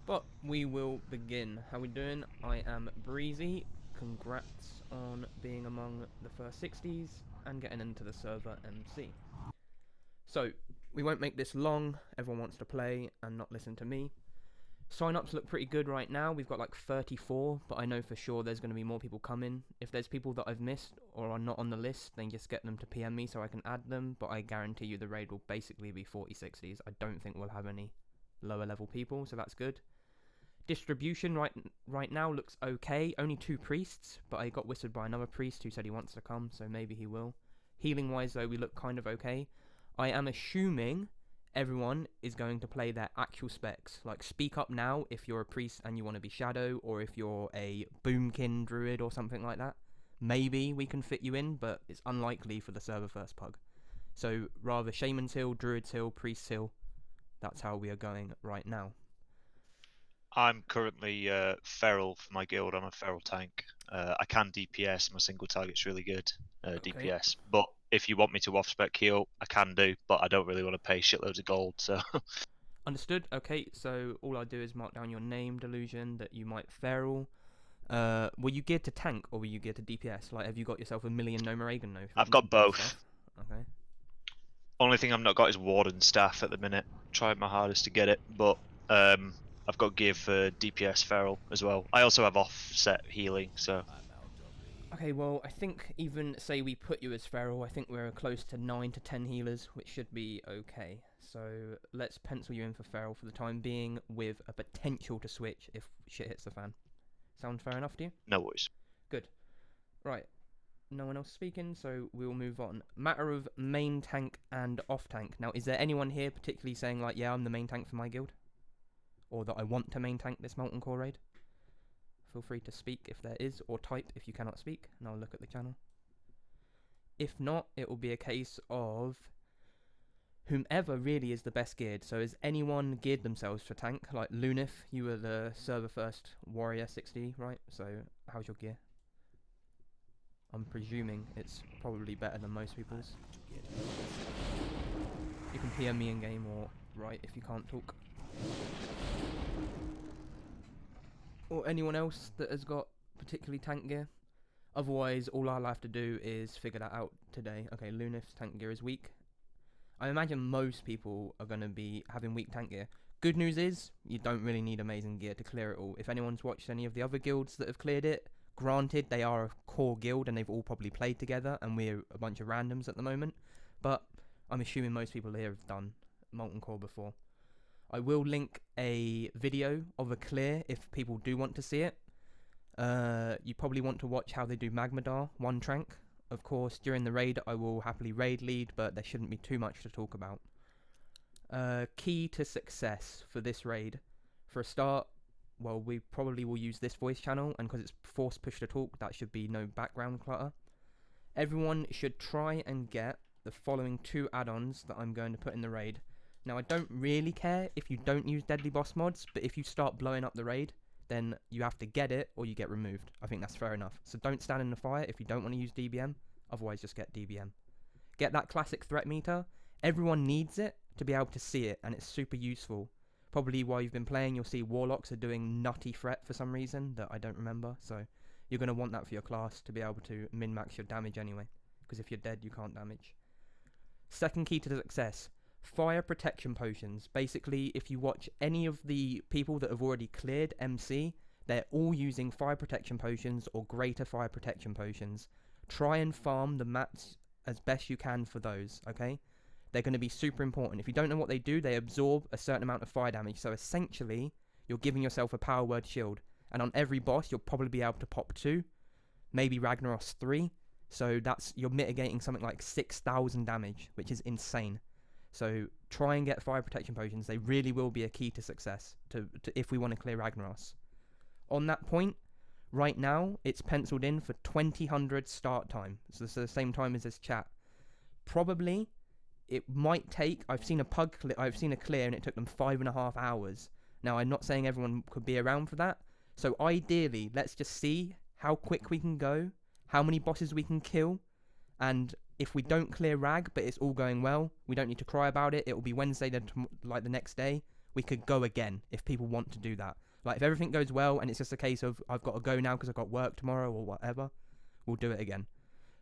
But we will begin. How we doing? I am Breezy. Congrats on being among the first 60s and getting into the server MC. So, we won't make this long. Everyone wants to play and not listen to me. Sign-ups look pretty good right now. We've got like 34, but I know for sure there's going to be more people coming. If there's people that I've missed or are not on the list, then just get them to PM me so I can add them. But I guarantee you the raid will basically be 40-60s. I don't think we'll have any lower level people, so that's good. Distribution right now looks okay. Only 2 priests, but I got whispered by another priest who said he wants to come, so maybe he will. Healing wise though, we look kind of okay. I am assuming everyone is going to play their actual specs. Like, speak up now if you're a priest and you want to be shadow, or if you're a boomkin druid or something like that. Maybe we can fit you in, but it's unlikely for the server first pug. So rather Shaman's Hill, Druid's Hill, Priest's Hill. That's how we are going right now. I'm currently feral for my guild. I'm a feral tank. I can DPS. My single target's really good, DPS. But if you want me to off-spec heal, I can do, but I don't really want to pay shitloads of gold, so... Understood. Okay, so all I do is mark down your name, Delusion, that you might feral. Were you geared to tank, or were you geared to DPS? Like, have you got yourself a million no Moragan no? I've got both. Stuff? Okay. Only thing I've not got is Warden staff at the minute. Tried my hardest to get it, but I've got gear for DPS feral as well. I also have offset healing, so... Okay, well, I think even, say we put you as feral, I think we're close to 9 to 10 healers, which should be okay. So let's pencil you in for feral for the time being, with a potential to switch if shit hits the fan. Sound fair enough to you? No worries. Good. Right. No one else speaking, so we'll move on. Matter of main tank and off tank. Now, is there anyone here particularly saying, like, yeah, I'm the main tank for my guild? Or that I want to main tank this Molten Core raid? Feel free to speak if there is, or type if you cannot speak, and I'll look at the channel. If not, it will be a case of whomever really is the best geared. So has anyone geared themselves for tank? Like Lunif, you were the server first warrior 60, right? So how's your gear? I'm presuming it's probably better than most people's. You can PM me in game or write if you can't talk. Or anyone else that has got particularly tank gear. Otherwise, all I'll have to do is figure that out today. Okay, Lunif's tank gear is weak. I imagine most people are going to be having weak tank gear. Good news is, you don't really need amazing gear to clear it all. If anyone's watched any of the other guilds that have cleared it, granted, they are a core guild and they've all probably played together, and we're a bunch of randoms at the moment. But I'm assuming most people here have done Molten Core before. I will link a video of a clear if people do want to see it. You probably want to watch how they do Magmadar, 1 trank. Of course, during the raid, I will happily raid lead, but there shouldn't be too much to talk about. Key to success for this raid. For a start, well, we probably will use this voice channel, and because it's force push to talk, that should be no background clutter. Everyone should try and get the following 2 add-ons that I'm going to put in the raid. Now, I don't really care if you don't use Deadly Boss mods, but if you start blowing up the raid, then you have to get it or you get removed. I think that's fair enough. So don't stand in the fire if you don't want to use DBM, otherwise just get DBM. Get that classic threat meter. Everyone needs it to be able to see it, and it's super useful. Probably while you've been playing, you'll see Warlocks are doing nutty threat for some reason that I don't remember, so you're going to want that for your class to be able to min-max your damage anyway, because if you're dead, you can't damage. Second key to success. Fire protection potions. Basically, if you watch any of the people that have already cleared MC, they're all using fire protection potions or greater fire protection potions. Try and farm the mats as best you can for those, okay? They're going to be super important. If you don't know what they do, they absorb a certain amount of fire damage. So essentially, you're giving yourself a power word shield. And on every boss, you'll probably be able to pop 2, maybe Ragnaros 3. So you're mitigating something like 6,000 damage, which is insane. So try and get fire protection potions. They really will be a key to success if we want to clear Ragnaros. On that point, right now, it's penciled in for 2000 start time. So this is the same time as this chat. Probably, it might take... I've seen a clear and it took them 5.5 hours. Now, I'm not saying everyone could be around for that. So ideally, let's just see how quick we can go, how many bosses we can kill, and if we don't clear Rag, but it's all going well, we don't need to cry about it. It will be Wednesday, the next day. we could go again if people want to do that. Like if everything goes well and it's just a case of I've got to go now because I've got work tomorrow or whatever, we'll do it again.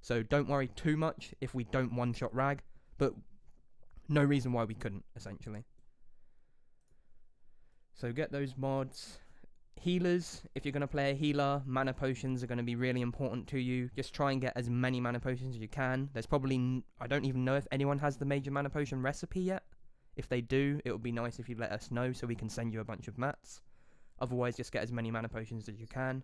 So don't worry too much if we don't one-shot rag, but no reason why we couldn't, essentially. So get those mods. Healers, if you're going to play a healer, mana potions are going to be really important to you. Just try and get as many mana potions as you can. There's probably, I don't even know if anyone has the major mana potion recipe yet. If they do, it would be nice if you let us know so we can send you a bunch of mats. Otherwise, just get as many mana potions as you can.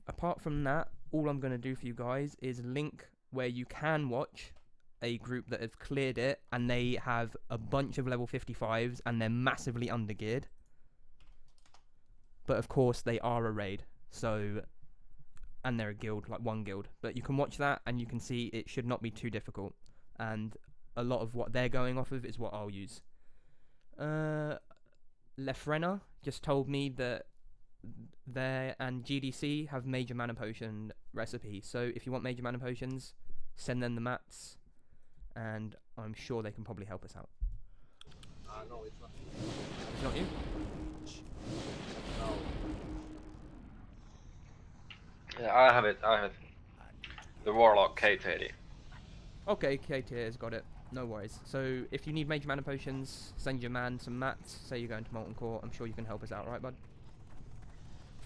Apart from that, all I'm going to do for you guys is link where you can watch a group that have cleared it and they have a bunch of level 55s and they're massively undergeared. But of course, they are a raid, so, and they're a guild, like one guild. But you can watch that and you can see it should not be too difficult. And a lot of what they're going off of is what I'll use. Lefrena just told me that they and GDC have major mana potion recipe. So if you want major mana potions, send them the mats, and I'm sure they can probably help us out. No, it's not. It's not you? No. Yeah, I have it. The Warlock KTD. Okay, KT has got it. No worries. So if you need major mana potions, send your man some mats. Say you're going to Molten Core. I'm sure you can help us out, right, bud?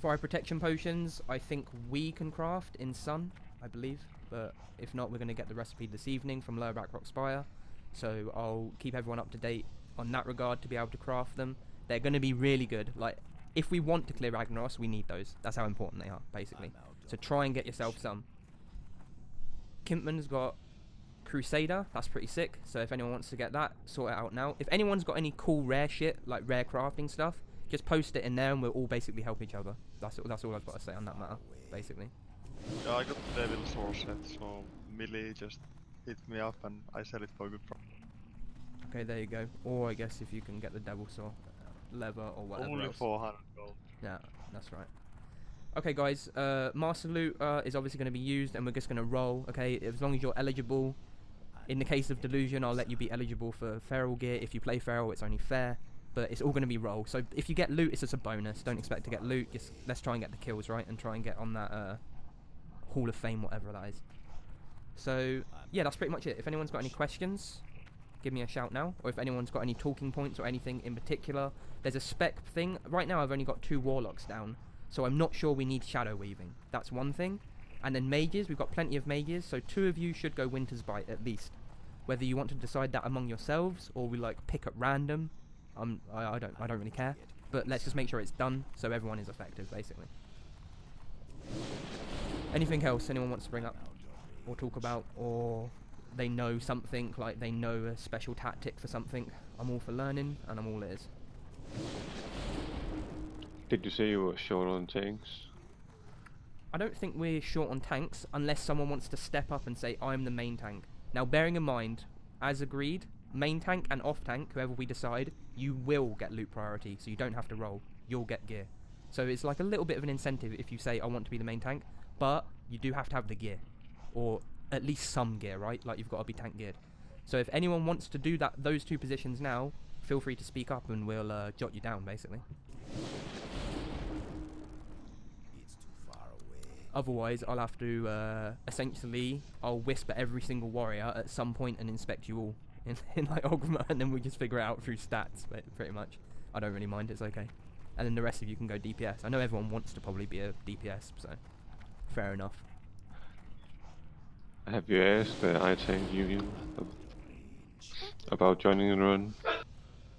Fire protection potions, I think we can craft in Sun, I believe. But if not, we're going to get the recipe this evening from Lower Backrock Spire. So I'll keep everyone up to date on that regard to be able to craft them. They're going to be really good. Like, if we want to clear Ragnaros, we need those. That's how important they are, basically. So try and get yourself some. Kimpman's got Crusader. That's pretty sick. So if anyone wants to get that, sort it out now. If anyone's got any cool rare shit, like rare crafting stuff, just post it in there and we'll all basically help each other. That's all I've got to say on that matter, basically. Yeah, I got the Devil Sword set, so Millie just hit me up and I sell it for a good price. Okay, there you go. Or I guess if you can get the Devil Saw, leather or whatever Only else. 400 gold. Yeah, that's right. Okay, guys, Master Loot is obviously going to be used and we're just going to roll, okay? As long as you're eligible. In the case of Delusion, I'll let you be eligible for Feral gear. If you play Feral, it's only fair. But it's all going to be roll. So if you get loot, it's just a bonus. Don't expect to get loot. Just let's try and get the kills, right? And try and get on that Hall of Fame, whatever that is. So, yeah, that's pretty much it. If anyone's got any questions, give me a shout now. Or if anyone's got any talking points or anything in particular. There's a spec thing. Right now, I've only got 2 Warlocks down. So I'm not sure we need Shadow Weaving. That's one thing. And then Mages, we've got plenty of Mages. So 2 of you should go Winter's Bite at least. Whether you want to decide that among yourselves or we like pick at random, I don't really care. But let's just make sure it's done so everyone is effective, basically. Anything else anyone wants to bring up or talk about, or they know something, like they know a special tactic for something? I'm all for learning and I'm all ears. Did you say you were short on tanks? I don't think we're short on tanks unless someone wants to step up and say I'm the main tank. Now bearing in mind, as agreed, main tank and off tank, whoever we decide, you will get loot priority, so you don't have to roll. You'll get gear. So it's like a little bit of an incentive if you say I want to be the main tank, but you do have to have the gear. Or at least some gear, right? Like you've got to be tank geared. So if anyone wants to do those 2 positions now, feel free to speak up and we'll jot you down, basically. Otherwise, I'll have to, essentially, I'll whisper every single warrior at some point and inspect you all in like Ogma, and then we just figure it out through stats, pretty much. I don't really mind, it's okay. And then the rest of you can go DPS. I know everyone wants to probably be a DPS, so fair enough. Have you asked the iTank Union about joining the run?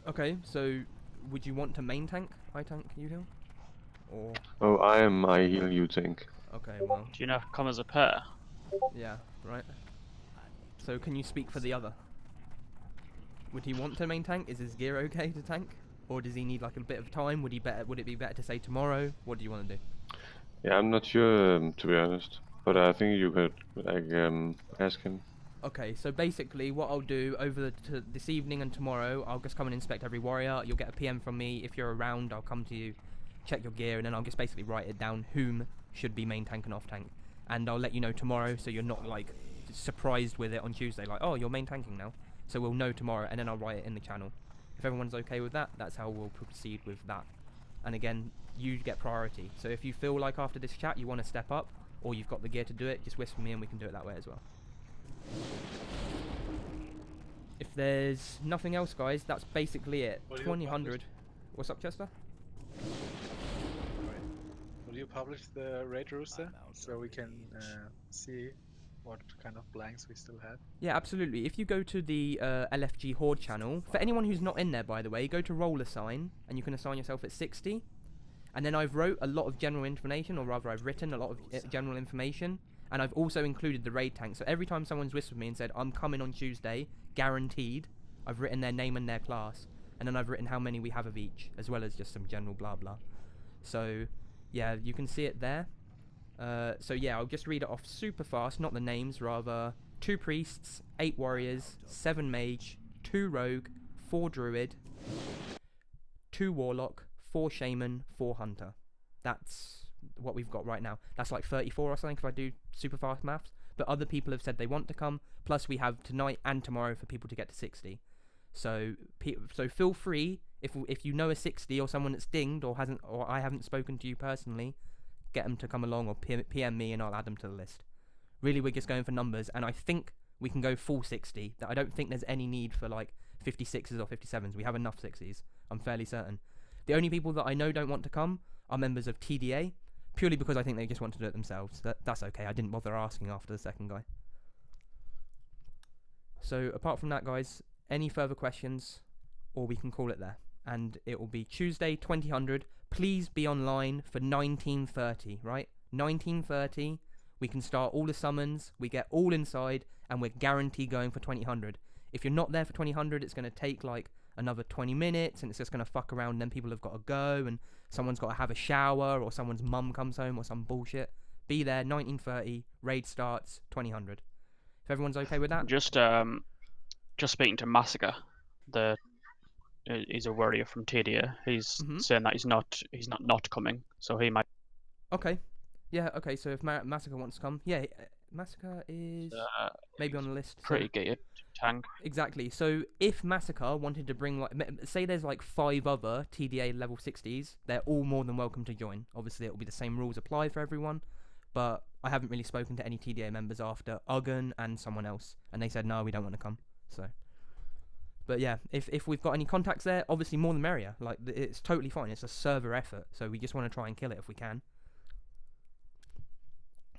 Okay, so would you want to main tank iTank you heal? Or Oh, I am I heal you tank. okay, well, Do you know come as a pair? yeah, right. So can you speak for the other? Would he want to main tank? Is his gear okay to tank? Or does he need like a bit of time? Would it be better to say tomorrow? What do you want to do? Yeah, I'm not sure to be honest, but I think you could ask him. Okay, so basically what I'll do over this evening and tomorrow, I'll just come and inspect every warrior. You'll get a PM from me. If you're around, I'll come to you, check your gear, and then I'll just basically write it down whom should be main tank and off tank. And I'll let you know tomorrow, so you're not like surprised with it on Tuesday, like, oh, you're main tanking now. So we'll know tomorrow, and then I'll write it in the channel. If everyone's okay with that, that's how we'll proceed with that. And again, you get priority. So if you feel like after this chat you want to step up, or you've got the gear to do it, just whisper me and we can do it that way as well. If there's nothing else, guys, that's basically it. 2000. What's up, Chester? Will you publish the raid rooster so we can see what kind of blanks we still have? Yeah, absolutely. If you go to the LFG Horde channel, for anyone who's not in there, by the way, go to roll assign, and you can assign yourself at 60. And then I've wrote a lot of general information, or rather I've written a lot of general information, and I've also included the raid tank. So every time someone's whispered me and said, I'm coming on Tuesday, guaranteed, I've written their name and their class. And then I've written how many we have of each, as well as just some general blah blah. So, yeah, you can see it there. So yeah, I'll just read it off super fast, not the names, rather. 2 priests, 8 warriors, 7 mage, 2 rogue, 4 druid, 2 warlock, 4 shaman, 4 hunter. That's what we've got right now. That's like 34 or something if I do super fast maths. But other people have said they want to come. Plus we have tonight and tomorrow for people to get to 60. So feel free, if you know a 60 or someone that's dinged or I haven't spoken to you personally, get them to come along or PM me and I'll add them to the list. Really, we're just going for numbers, and I think we can go full 60. I don't think there's any need for like 56s or 57s. We have enough 60s, I'm fairly certain. The only people that I know don't want to come are members of TDA, purely because I think they just want to do it themselves. That's okay, I didn't bother asking after the second guy. So apart from that, guys, any further questions, or we can call it there. And it will be Tuesday, 2000. Please be online for 19:30, right? 19:30, we can start all the summons, we get all inside, and we're guaranteed going for 2000. If you're not there for 2000, it's going to take like another 20 minutes, and it's just going to fuck around, and then people have got to go, and someone's got to have a shower, or someone's mum comes home, or some bullshit. Be there, 19:30, raid starts, 2000. If everyone's okay with that? Just speaking to Massacre, he's a warrior from TDA. He's saying that he's not coming, so he might. Okay. Yeah, okay, so if Massacre wants to come, yeah, Massacre is maybe on the list. Pretty gated tank. Exactly, so if Massacre wanted to bring, like, say there's like 5 other TDA level 60s, they're all more than welcome to join. Obviously, it will be the same rules apply for everyone, but I haven't really spoken to any TDA members after Uggan and someone else, and they said, no, we don't want to come, so. But yeah, if we've got any contacts there, obviously more the merrier. Like, it's totally fine. It's a server effort, so we just want to try and kill it if we can.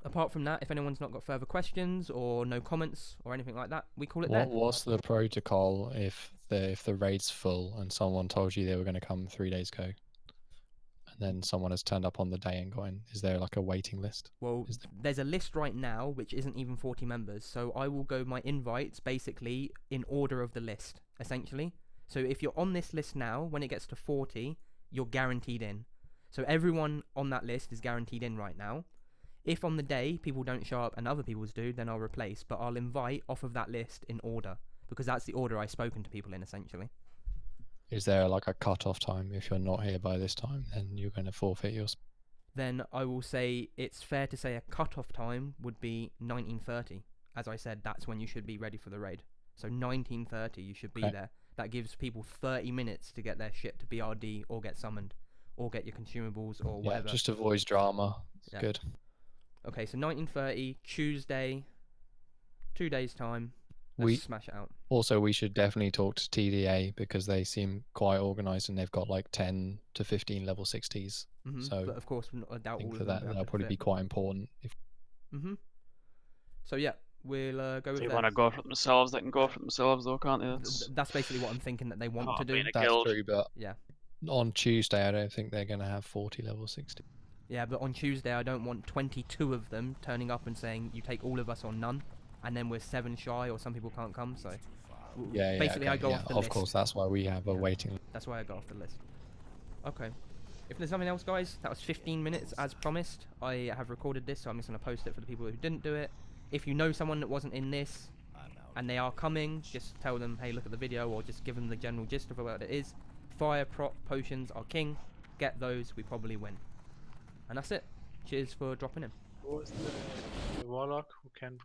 Apart from that, if anyone's not got further questions or no comments or anything like that, we call it there. What's the protocol if the raid's full and someone told you they were going to come 3 days ago, and then someone has turned up on the day and gone? Is there like a waiting list? Well, there's a list right now which isn't even 40 members, so I will go my invites basically in order of the list, essentially. So if you're on this list now, when it gets to 40, you're guaranteed in. So everyone on that list is guaranteed in right now. If on the day people don't show up and other people's do, then I'll replace, but I'll invite off of that list in order, because that's the order I've spoken to people in, essentially. Is there like a cut-off time? If you're not here by this time, then you're going to forfeit your... Then I will say it's fair to say a cut-off time would be 19:30. As I said, that's when you should be ready for the raid. So 19:30, you should be there. That gives people 30 minutes to get their shit to BRD or get summoned or get your consumables or whatever. Yeah, just avoids drama. It's good. Okay, so 19:30, Tuesday, 2 days time. Let's smash it out. Also, we should definitely talk to TDA because they seem quite organised and they've got like 10 to 15 level 60s. So, but of course, I doubt all of them. That'll probably be quite important. So yeah, we'll go with that. If they want to go for themselves, they can go for themselves, though, can't they? That's basically what I'm thinking that they want to do. That's true, but yeah, on Tuesday, I don't think they're going to have 40 level 60. Yeah, but on Tuesday, I don't want 22 of them turning up and saying, you take all of us or none, and then we're 7 shy, or some people can't come, so... Yeah, basically, I go off the list. Of course, that's why we have a waiting list. That's why I go off the list. Okay. If there's nothing else, guys, that was 15 minutes, as promised. I have recorded this, so I'm just going to post it for the people who didn't do it. If you know someone that wasn't in this, and they are coming, just tell them, hey, look at the video, or just give them the general gist of what it is. Fire, prot, potions are king. Get those, we probably win. And that's it. Cheers for dropping in. Who is the warlock who can